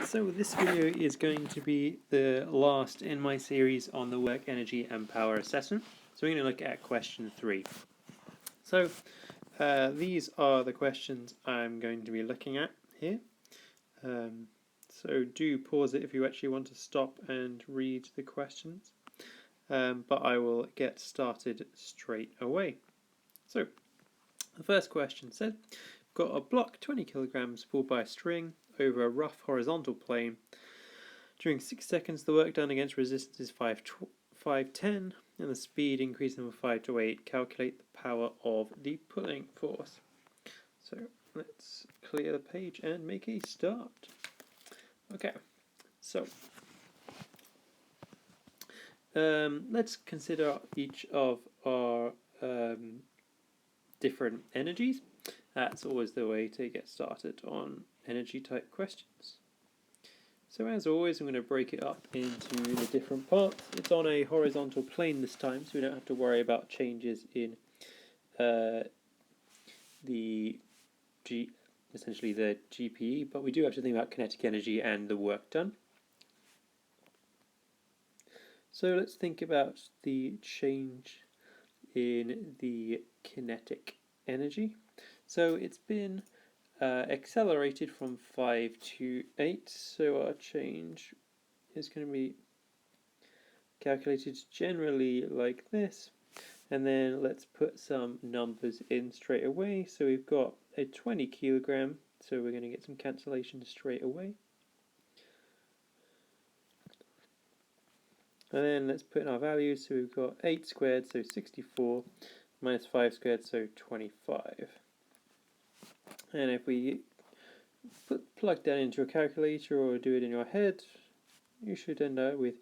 So this video is going to be the last in my series on the work, energy and power assessment. So we're going to look at question 3. So these are the questions I'm going to be looking at here. So do pause it if you actually want to stop and read the questions. But I will get started straight away. So the first question said, got a block 20 kilograms pulled by a string over a rough horizontal plane. During 6 seconds, the work done against resistance is 510, and the speed increased from 5 to 8. Calculate the power of the pulling force. So let's clear the page and make a start. Okay, so let's consider each of our different energies. That's always the way to get started on energy type questions. So as always, I'm going to break it up into the different parts. It's on a horizontal plane this time, so we don't have to worry about changes in essentially the GPE, but we do have to think about kinetic energy and the work done. So let's think about the change in the kinetic energy. So it's been accelerated from 5 to 8, so our change is going to be calculated generally like this. And then let's put some numbers in straight away. So we've got a 20 kilogram, so we're going to get some cancellation straight away. And then let's put in our values. So we've got 8 squared, so 64, minus 5 squared, so 25. And if we plug that into a calculator or do it in your head, you should end up with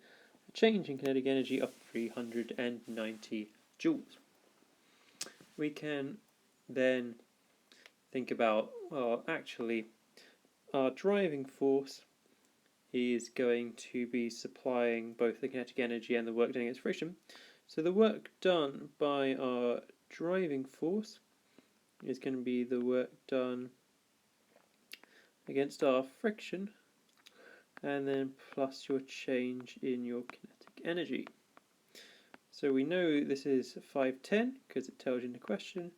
a change in kinetic energy of 390 joules. We can then think about, well, actually, our driving force is going to be supplying both the kinetic energy and the work done against friction. So the work done by our driving force is going to be the work done against our friction, and then plus your change in your kinetic energy. So we know this is 510 because it tells you in the question.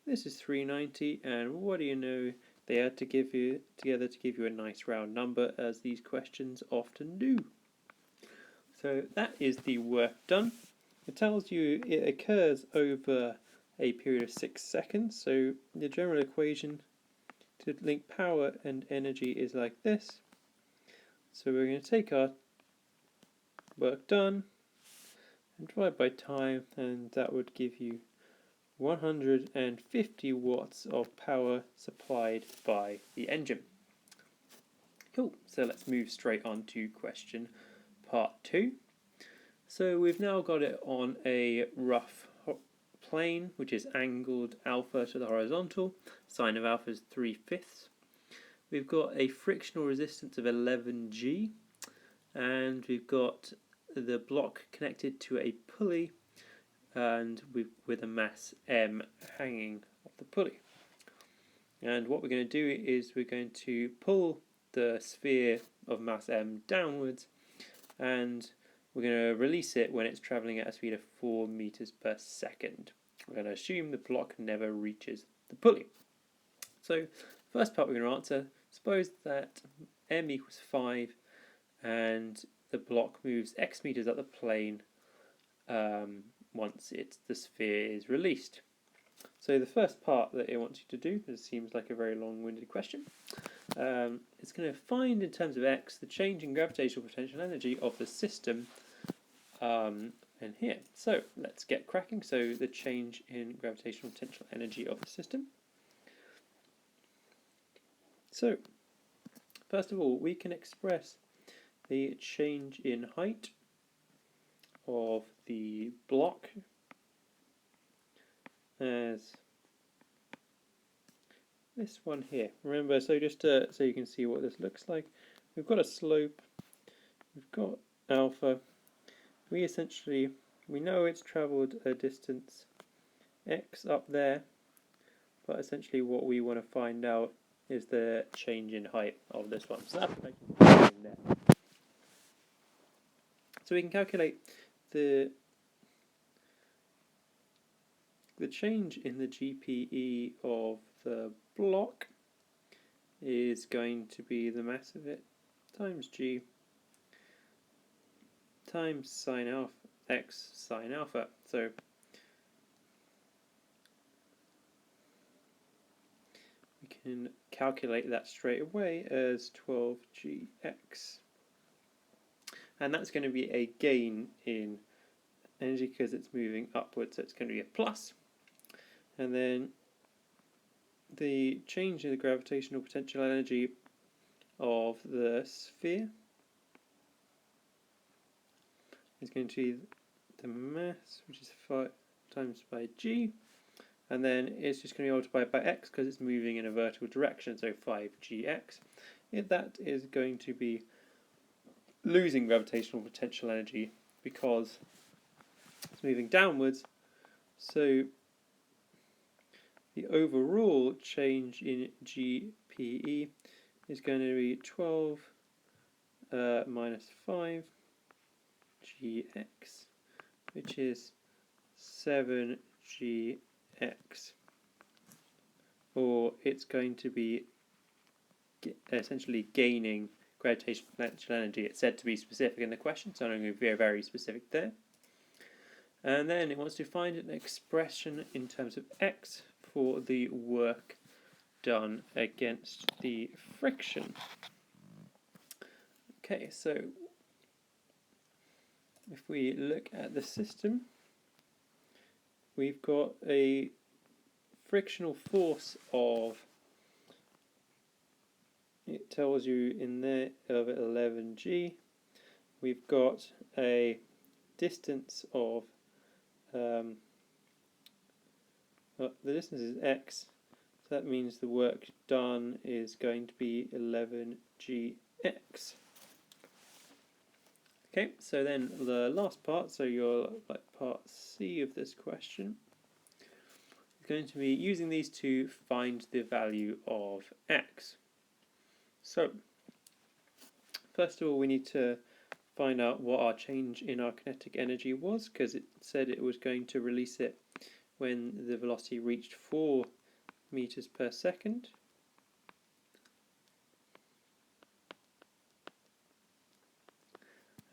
This is 390, and what do you know? They had to give you together to give you a nice round number, as these questions often do. So that is the work done. It tells you it occurs over a period of 6 seconds. So the general equation to link power and energy is like this. So we're going to take our work done and divide by time, and that would give you 150 watts of power supplied by the engine. Cool, so let's move straight on to question part 2. So we've now got it on a rough plane, which is angled alpha to the horizontal. Sine of alpha is 3/5. We've got a frictional resistance of 11G, and we've got the block connected to a pulley, and with a mass M hanging off the pulley. And what we're going to do is we're going to pull the sphere of mass M downwards, and we're going to release it when it's travelling at a speed of 4 meters per second. We're going to assume the block never reaches the pulley. So first part we're going to answer, suppose that M equals 5 and the block moves x meters up the plane once the sphere is released. So the first part that it wants you to do, this seems like a very long-winded question, it's going to find in terms of x the change in gravitational potential energy of the system in here. So let's get cracking. So the change in gravitational potential energy of the system. So first of all, we can express the change in height of the block as this one here. Remember, so just so you can see what this looks like, we've got a slope, we've got alpha. We know it's travelled a distance x up there, but essentially what we want to find out is the change in height of this one. So that's in there. So we can calculate the change in the GPE of the block is going to be the mass of it times G times sine alpha x sine alpha. So we can calculate that straight away as 12gx. And that's going to be a gain in energy because it's moving upwards, so it's going to be a plus. And then the change in the gravitational potential energy of the sphere is going to be the mass, which is 5 times by g, and then it's just going to be multiplied by x because it's moving in a vertical direction, so 5gx. That is going to be losing gravitational potential energy because it's moving downwards, so the overall change in GPE is going to be 12 minus 5 gx, which is 7gx, or it's going to be essentially gaining gravitational potential energy. It's said to be specific in the question, so I'm going to be very specific there. And then it wants to find an expression in terms of x for the work done against the friction. Okay, so if we look at the system, we've got a frictional force of, it tells you in there, of 11g. We've got a distance of, the distance is x, so that means the work done is going to be 11gx. Okay, so then the last part, so your part C of this question, is going to be using these to find the value of x. So, first of all, we need to find out what our change in our kinetic energy was, because it said it was going to release it when the velocity reached 4 meters per second.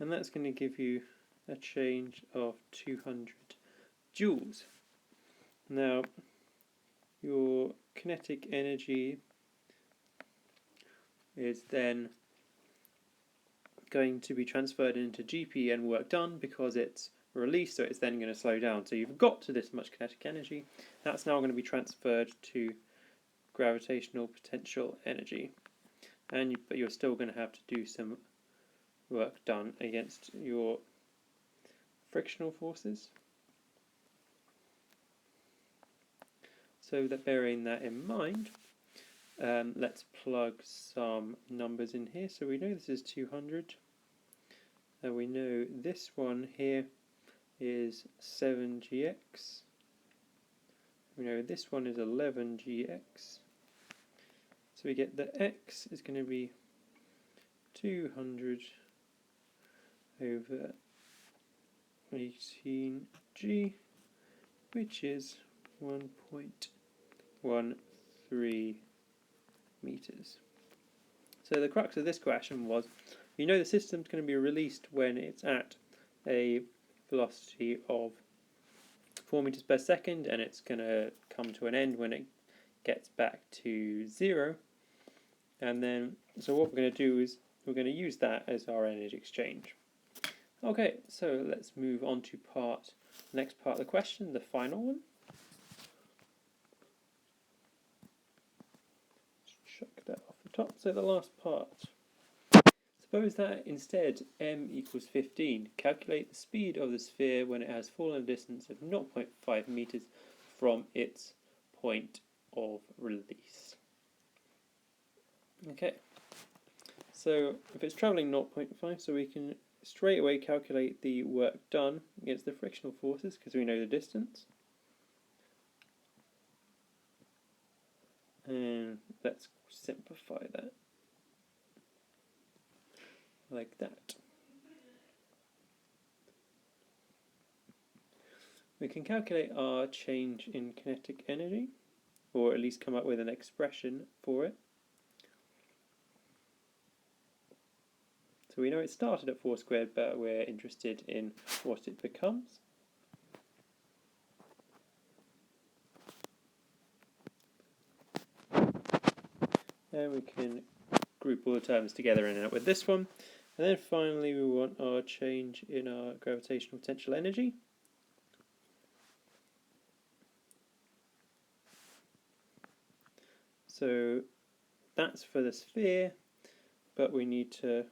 And that's going to give you a change of 200 joules. Now, your kinetic energy is then going to be transferred into GP and work done because it's released, so it's then going to slow down. So you've got to this much kinetic energy. That's now going to be transferred to gravitational potential energy. But you're still going to have to do some work done against your frictional forces. So that bearing that in mind, let's plug some numbers in here. So we know this is 200, and we know this one here is 7gx. We know this one is 11gx. So we get that x is going to be 200 over 18g, which is 1.13 meters. So the crux of this question was, you know the system's going to be released when it's at a velocity of 4 meters per second, and it's going to come to an end when it gets back to 0. And then, so what we're going to do is we're going to use that as our energy exchange. Okay, so let's move on to the next part of the question, the final one. Check that off the top. So the last part. Suppose that instead m equals 15. Calculate the speed of the sphere when it has fallen a distance of 0.5 meters from its point of release. Okay, so if it's travelling 0.5, so we can straight away calculate the work done against the frictional forces because we know the distance. And let's simplify that like that. We can calculate our change in kinetic energy, or at least come up with an expression for it. So we know it started at 4 squared, but we're interested in what it becomes. And we can group all the terms together and end up with this one. And then finally we want our change in our gravitational potential energy. So that's for the sphere, but we need to,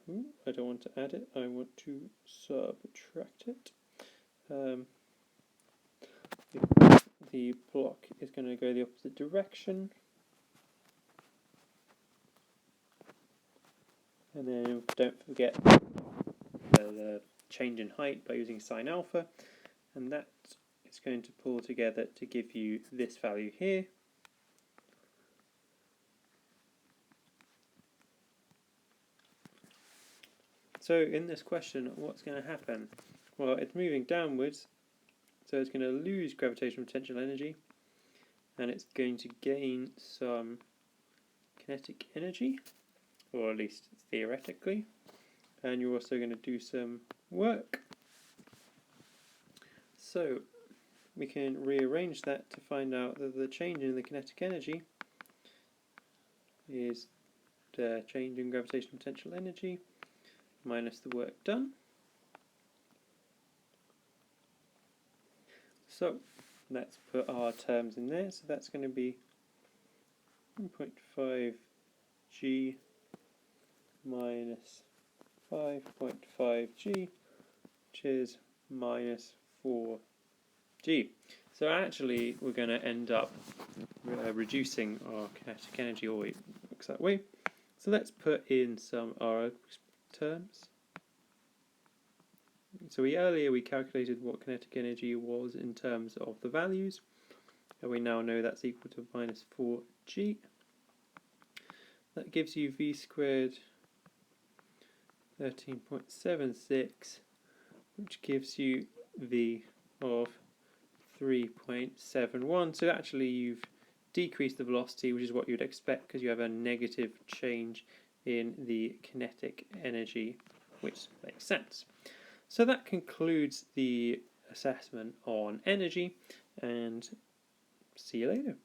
I don't want to add it, I want to subtract it. The block is going to go the opposite direction. And then don't forget the change in height by using sine alpha, and that is going to pull together to give you this value here. So in this question, what's going to happen? Well, it's moving downwards, so it's going to lose gravitational potential energy, and it's going to gain some kinetic energy, or at least theoretically, and you're also going to do some work. So we can rearrange that to find out that the change in the kinetic energy is the change in gravitational potential energy minus the work done. So let's put our terms in there. So that's going to be 1.5 g minus 5.5 g, which is minus 4 g. So actually we're going to end up reducing our kinetic energy, or it looks that way. So let's put in some our terms. So earlier we calculated what kinetic energy was in terms of the values, and we now know that's equal to minus 4g. That gives you v squared 13.76, which gives you v of 3.71. So actually you've decreased the velocity, which is what you'd expect because you have a negative change in the kinetic energy, which makes sense. So that concludes the assessment on energy, and see you later.